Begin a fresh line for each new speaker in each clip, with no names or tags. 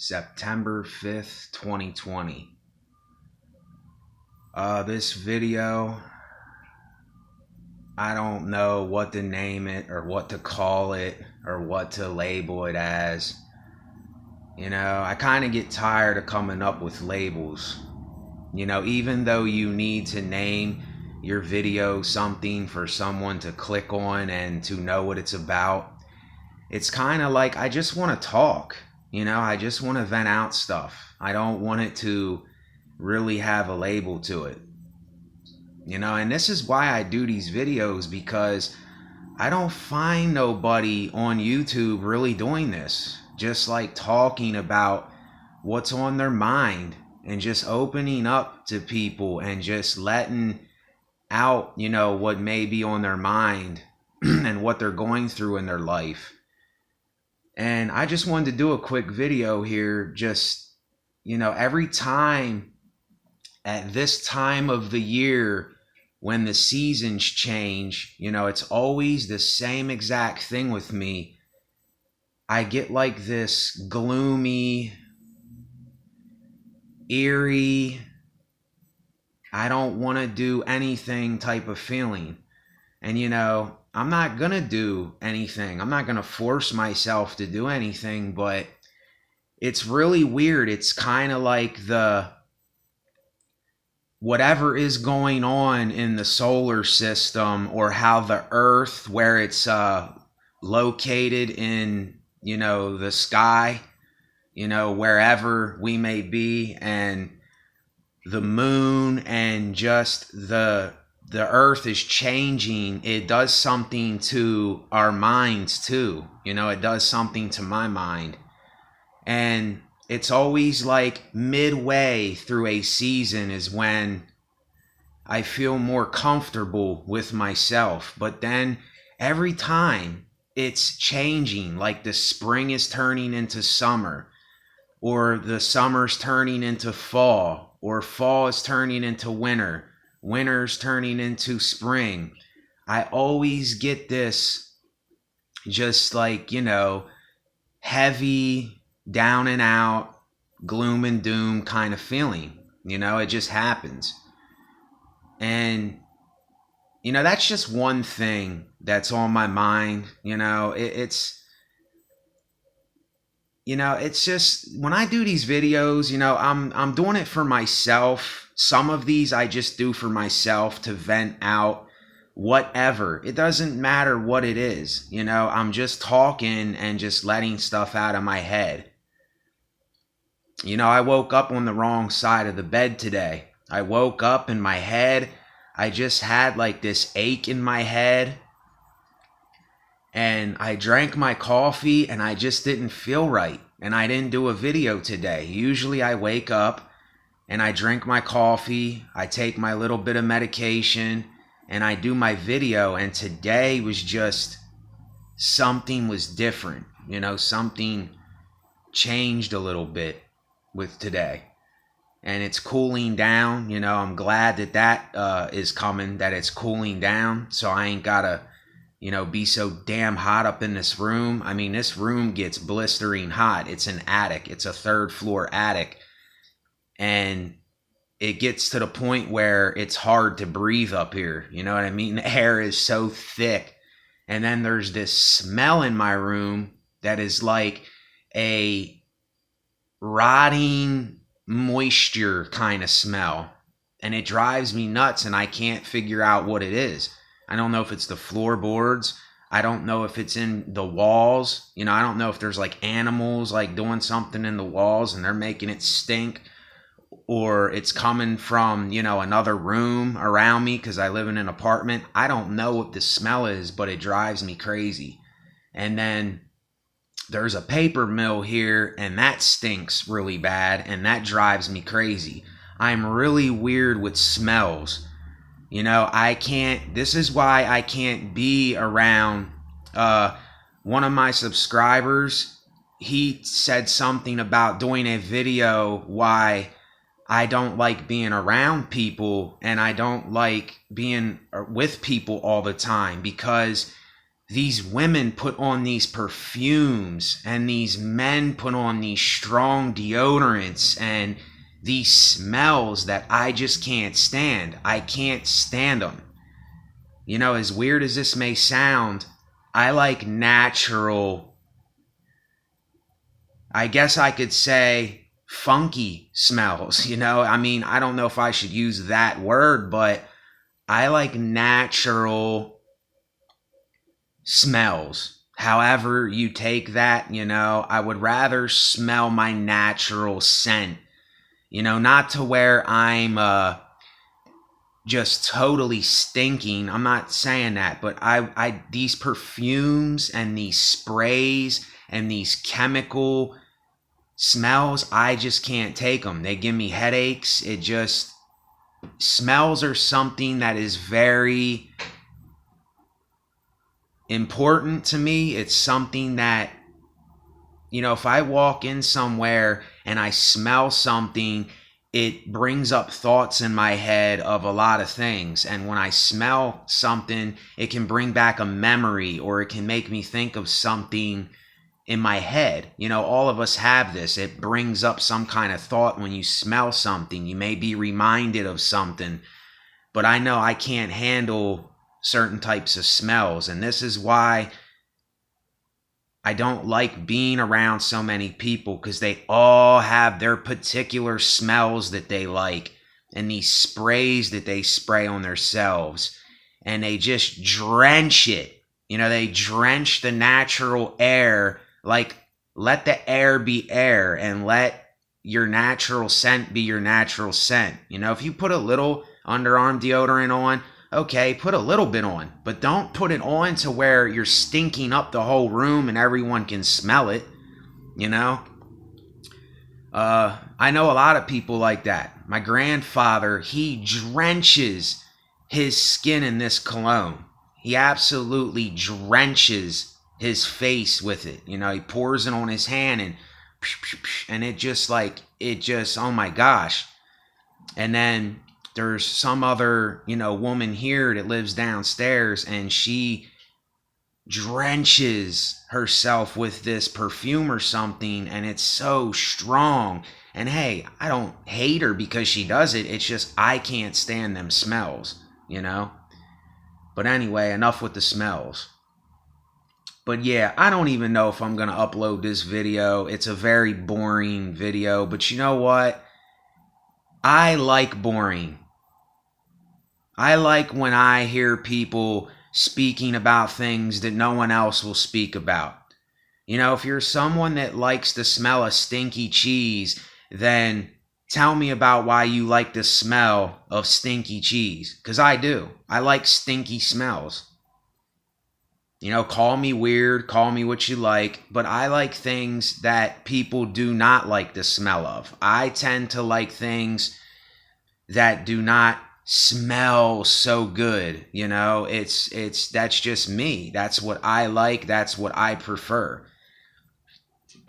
September 5th, 2020. This video, I don't know what to name it or what to call it or what to label it as. I kind of get tired of coming up with labels. Even though you need to name your video something for someone to click on and to know what it's about, it's kind of like I just want to talk. I just want to vent out stuff. I don't want it to really have a label to it. And this is why I do these videos, because I don't find nobody on YouTube really doing this. Just like talking about what's on their mind and just opening up to people and just letting out, what may be on their mind and what they're going through in their life. And I just wanted to do a quick video here. Just, every time at this time of the year when the seasons change, it's always the same exact thing with me. I get like this gloomy, eerie, I don't want to do anything type of feeling. And I'm not going to do anything. I'm not going to force myself to do anything, but it's really weird. It's kind of like whatever is going on in the solar system, or how the earth, where it's located in, the sky, wherever we may be, and the moon, and just the earth is changing. It does something to our minds too. It does something to my mind. And it's always like midway through a season is when I feel more comfortable with myself. But then every time it's changing, like the spring is turning into summer, or the summer's turning into fall, or fall is turning into winter, winter's turning into spring. I always get this just like, heavy, down and out, gloom and doom kind of feeling. It just happens. And that's just one thing that's on my mind. It's just, when I do these videos, I'm doing it for myself. Some of these I just do for myself to vent out whatever. It doesn't matter what it is. I'm just talking and just letting stuff out of my head. I woke up on the wrong side of the bed today. I woke up in my head. I just had like this ache in my head. And I drank my coffee and I just didn't feel right. And I didn't do a video today. Usually I wake up and I drink my coffee. I take my little bit of medication and I do my video. And today was just, something was different. Something changed a little bit with today, and it's cooling down. I'm glad that is coming, that it's cooling down, so I ain't gotta be so damn hot up in this room. I mean, this room gets blistering hot. It's an attic. It's a third floor attic, and it gets to the point where it's hard to breathe up here. You know what I mean? The air is so thick. And then there's this smell in my room that is like a rotting moisture kind of smell, and it drives me nuts, and I can't figure out what it is. I don't know if it's the floorboards. I don't know if it's in the walls. I don't know if there's like animals like doing something in the walls and they're making it stink, or it's coming from, another room around me, because I live in an apartment. I don't know what the smell is, but it drives me crazy. And then there's a paper mill here, and that stinks really bad, and that drives me crazy. I'm really weird with smells. This is why I can't be around, one of my subscribers, he said something about doing a video why I don't like being around people, and I don't like being with people all the time, because these women put on these perfumes and these men put on these strong deodorants and these smells that I just can't stand. I can't stand them. You know, as weird as this may sound, I like natural, I guess I could say funky smells. You know, I mean, I don't know if I should use that word, but I like natural smells. However you take that, you know, I would rather smell my natural scent. You know, not to where I'm just totally stinking. I'm not saying that, but I these perfumes and these sprays and these chemical smells, I just can't take them. They give me headaches. It just, smells are something that is very important to me. It's something that, you know, if I walk in somewhere and I smell something, it brings up thoughts in my head of a lot of things. And when I smell something, it can bring back a memory, or it can make me think of something in my head. You know, all of us have this. It brings up some kind of thought when you smell something. You may be reminded of something, but I know I can't handle certain types of smells. And this is why I don't like being around so many people, because they all have their particular smells that they like, and these sprays that they spray on themselves, and they just drench it. You know, they drench the natural air. Like, let the air be air, and let your natural scent be your natural scent. You know, if you put a little underarm deodorant on, okay, put a little bit on, but don't put it on to where you're stinking up the whole room and everyone can smell it, you know? I know a lot of people like that. My grandfather, he drenches his skin in this cologne. He absolutely drenches his face with it. You know, he pours it on his hand, and it just like, it just, oh my gosh. And then there's some other, you know, woman here that lives downstairs, and she drenches herself with this perfume or something, and it's so strong. And hey, I don't hate her because she does it. It's just I can't stand them smells, you know? But anyway, enough with the smells. But yeah, I don't even know if I'm going to upload this video. It's a very boring video, but you know what? I like boring. I like when I hear people speaking about things that no one else will speak about. You know, if you're someone that likes the smell of stinky cheese, then tell me about why you like the smell of stinky cheese. Because I do. I like stinky smells. You know, call me weird, call me what you like, but I like things that people do not like the smell of. I tend to like things that do not smell so good. You know, that's just me. That's what I like. That's what I prefer.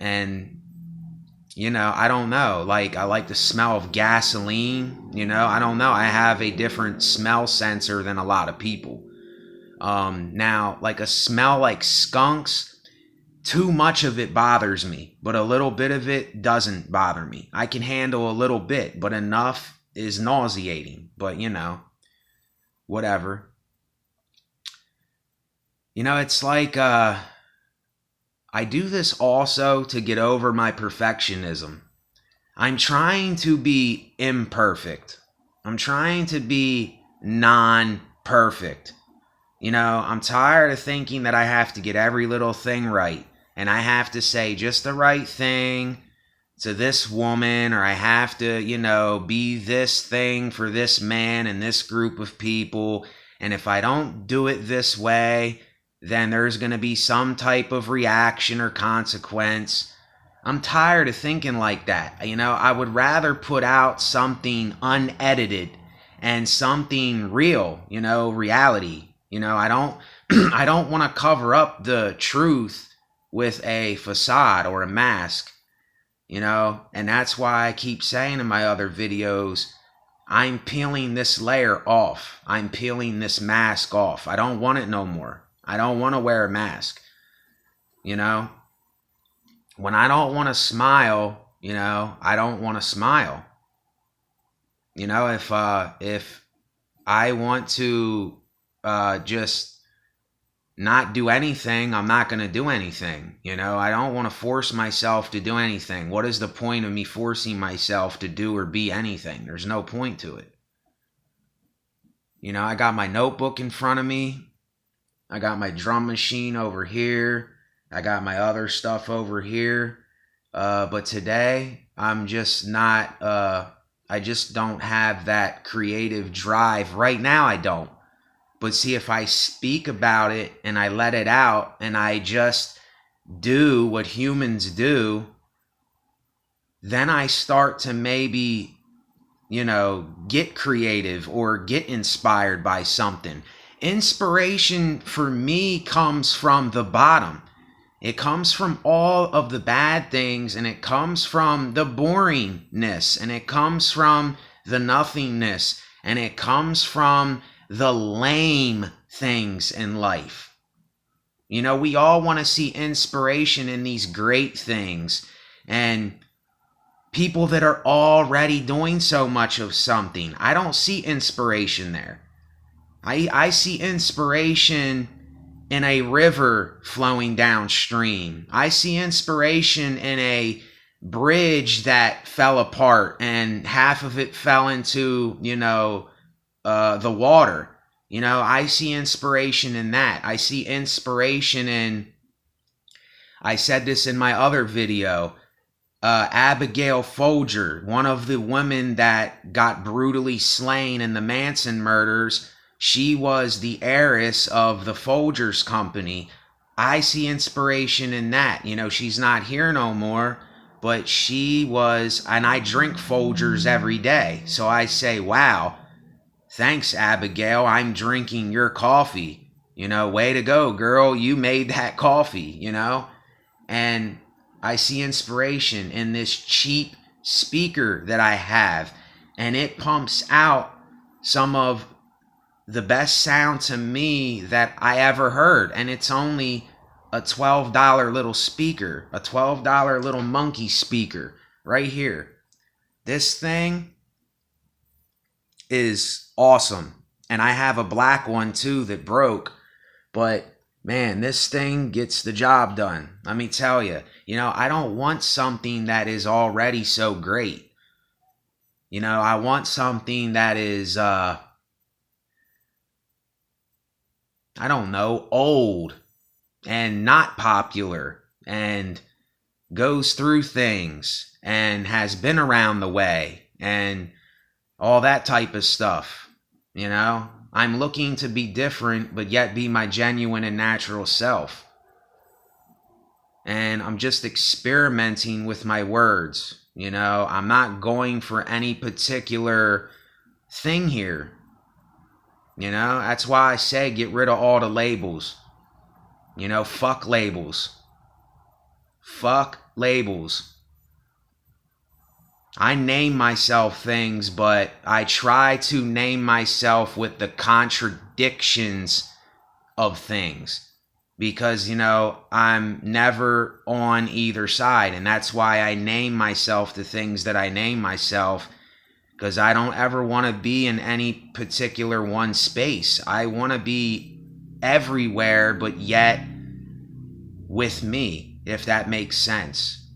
And, you know, I don't know. Like, I like the smell of gasoline. You know, I don't know. I have a different smell sensor than a lot of people. Now, like a smell like skunks, too much of it bothers me, but a little bit of it doesn't bother me. I can handle a little bit, but enough is nauseating. But, you know, whatever. You know, it's like, I do this also to get over my perfectionism. I'm trying to be imperfect. I'm trying to be non-perfect. You know, I'm tired of thinking that I have to get every little thing right, and I have to say just the right thing to this woman, or I have to, you know, be this thing for this man and this group of people. And if I don't do it this way, then there's going to be some type of reaction or consequence. I'm tired of thinking like that. You know, I would rather put out something unedited and something real, you know, reality. You know, I don't I don't want to cover up the truth with a facade or a mask, you know, and that's why I keep saying in my other videos, I'm peeling this layer off. I'm peeling this mask off. I don't want it no more. I don't want to wear a mask. You know, when I don't want to smile, I don't want to smile. If I want to just not do anything, I'm not going to do anything. I don't want to force myself to do anything. What is the point of me forcing myself to do or be anything? There's no point to it. I got my notebook in front of me. I got my drum machine over here. I got my other stuff over here. But today, I'm just not, I just don't have that creative drive. Right now, I don't. But see, if I speak about it and I let it out and I just do what humans do, then I start to maybe, get creative or get inspired by something. Inspiration for me comes from the bottom. It comes from all of the bad things, and it comes from the boringness, and it comes from the nothingness, and it comes from the lame things in life. We all want to see inspiration in these great things and people that are already doing so much of something. I don't see inspiration there. I see inspiration in a river flowing downstream. I see inspiration in a bridge that fell apart and half of it fell into, the water. I see inspiration in that. I see inspiration in, I said this in my other video, Abigail Folger, one of the women that got brutally slain in the Manson murders. She was the heiress of the Folgers company. I see inspiration in that. She's not here no more, but she was, and I drink Folgers every day. So I say, wow, thanks, Abigail. I'm drinking your coffee. Way to go, girl. You made that coffee, And I see inspiration in this cheap speaker that I have, and it pumps out some of the best sound to me that I ever heard. And it's only a $12 little speaker, a $12 little monkey speaker right here. This thing is awesome. And I have a black one too that broke, but man, this thing gets the job done. Let me tell you, I don't want something that is already so great. I want something that is, I don't know, old and not popular and goes through things and has been around the way and all that type of stuff. I'm looking to be different, but yet be my genuine and natural self. And I'm just experimenting with my words. I'm not going for any particular thing here. That's why I say get rid of all the labels. Fuck labels. Fuck labels. I name myself things, but I try to name myself with the contradictions of things. Because, I'm never on either side. And that's why I name myself the things that I name myself. Because I don't ever want to be in any particular one space. I want to be everywhere, but yet with me, if that makes sense,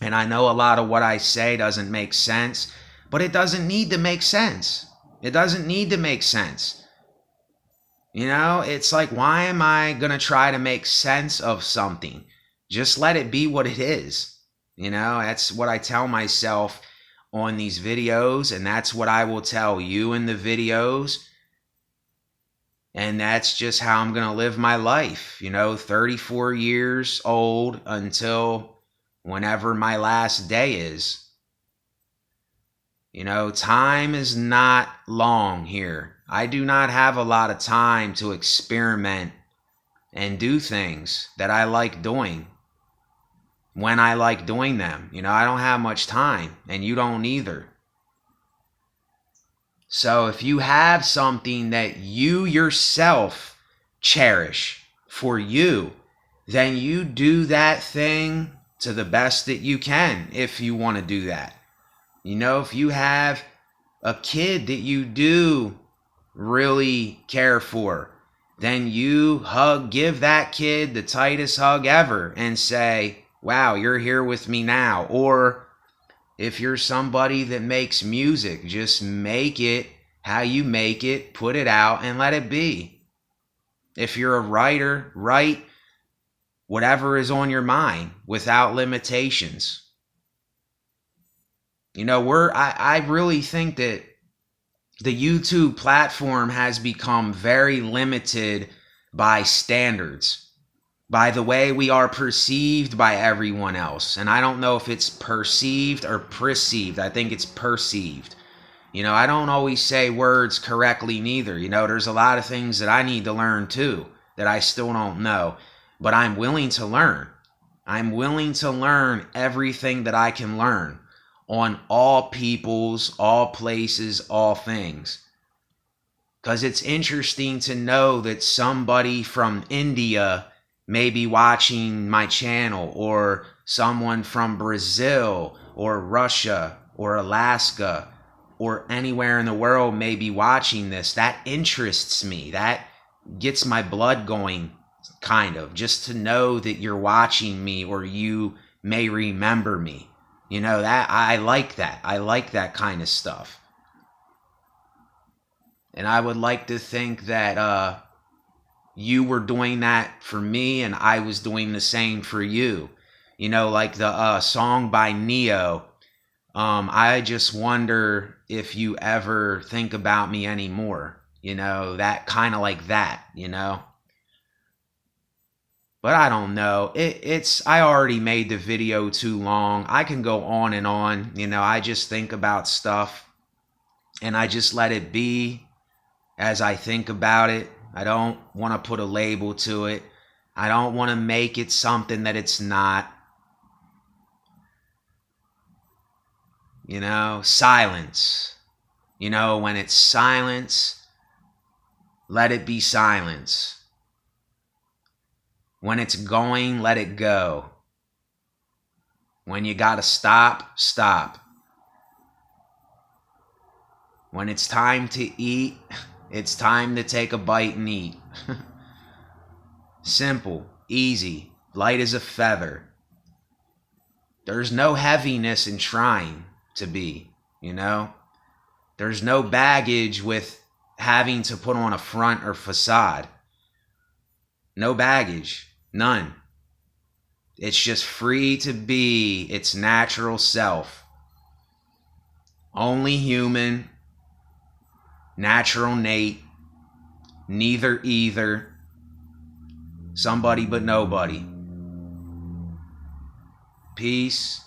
And I know a lot of what I say doesn't make sense, but it doesn't need to make sense. It doesn't need to make sense. It's like, why am I going to try to make sense of something? Just let it be what it is. That's what I tell myself on these videos, and that's what I will tell you in the videos. And that's just how I'm going to live my life, 34 years old until whenever my last day is. Time is not long here. I do not have a lot of time to experiment and do things that I like doing when I like doing them. I don't have much time, and you don't either. So if you have something that you yourself cherish for you, then you do that thing to the best that you can if you want to do that. You know, if you have a kid that you do really care for, then you give that kid the tightest hug ever and say, wow, you're here with me now. Or if you're somebody that makes music, just make it how you make it, put it out and let it be. If you're a writer, write whatever is on your mind without limitations. You know, I really think that the YouTube platform has become very limited by standards, by the way we are perceived by everyone else. And I don't know if it's perceived or perceived. I think it's perceived. You know, I don't always say words correctly neither. You know, there's a lot of things that I need to learn too that I still don't know, but I'm willing to learn. I'm willing to learn everything that I can learn on all peoples, all places, all things. Because it's interesting to know that somebody from India may be watching my channel, or someone from Brazil or Russia or Alaska or anywhere in the world may be watching this. That interests me. That gets my blood going, kind of, just to know that you're watching me or you may remember me. You know, that I like that. I like that kind of stuff. And I would like to think that you were doing that for me and I was doing the same for you. You know, like the song by Neo. I just wonder if you ever think about me anymore. You know, that kind of like that, you know. But I don't know. I already made the video too long. I can go on and on. You know, I just think about stuff and I just let it be as I think about it. I don't want to put a label to it. I don't want to make it something that it's not. You know, silence. You know, when it's silence, let it be silence. When it's going, let it go. When you gotta stop, stop. When it's time to eat, it's time to take a bite and eat. Simple, easy, light as a feather. There's no heaviness in trying to be, you know? There's no baggage with having to put on a front or facade. No baggage. None. It's just free to be its natural self. Only human. Natural Nate. Neither either. Somebody but nobody. Peace.